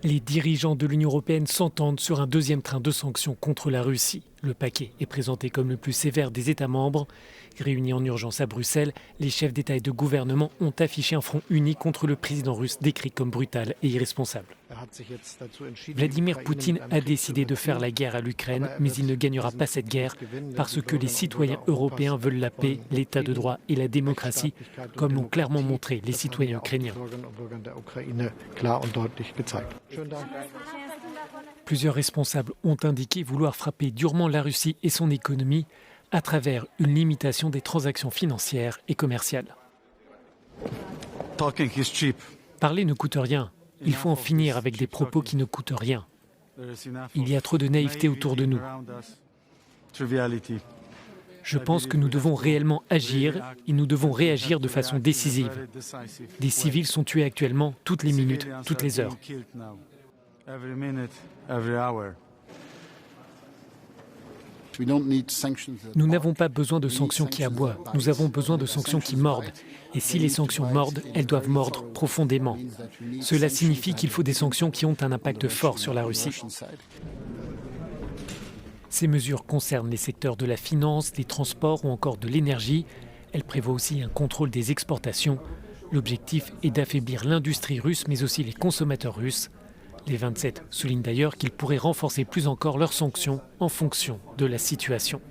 Les dirigeants de l'Union européenne s'entendent sur un deuxième train de sanctions contre la Russie. Le paquet est présenté comme le plus sévère des États membres. Réunis en urgence à Bruxelles, les chefs d'État et de gouvernement ont affiché un front uni contre le président russe décrit comme brutal et irresponsable. Vladimir Poutine a décidé de faire la guerre à l'Ukraine, mais il ne gagnera pas cette guerre parce que les citoyens européens veulent la paix, l'état de droit et la démocratie, comme l'ont clairement montré les citoyens ukrainiens. Plusieurs responsables ont indiqué vouloir frapper durement la Russie et son économie à travers une limitation des transactions financières et commerciales. Parler ne coûte rien. Il faut en finir avec des propos qui ne coûtent rien. Il y a trop de naïveté autour de nous. Je pense que nous devons réellement agir et nous devons réagir de façon décisive. Des civils sont tués actuellement toutes les minutes, toutes les heures. Nous n'avons pas besoin de sanctions qui aboient, nous avons besoin de sanctions qui mordent. Et si les sanctions mordent, elles doivent mordre profondément. Cela signifie qu'il faut des sanctions qui ont un impact fort sur la Russie. Ces mesures concernent les secteurs de la finance, des transports ou encore de l'énergie. Elles prévoient aussi un contrôle des exportations. L'objectif est d'affaiblir l'industrie russe, mais aussi les consommateurs russes. Les 27 soulignent d'ailleurs qu'ils pourraient renforcer plus encore leurs sanctions en fonction de la situation.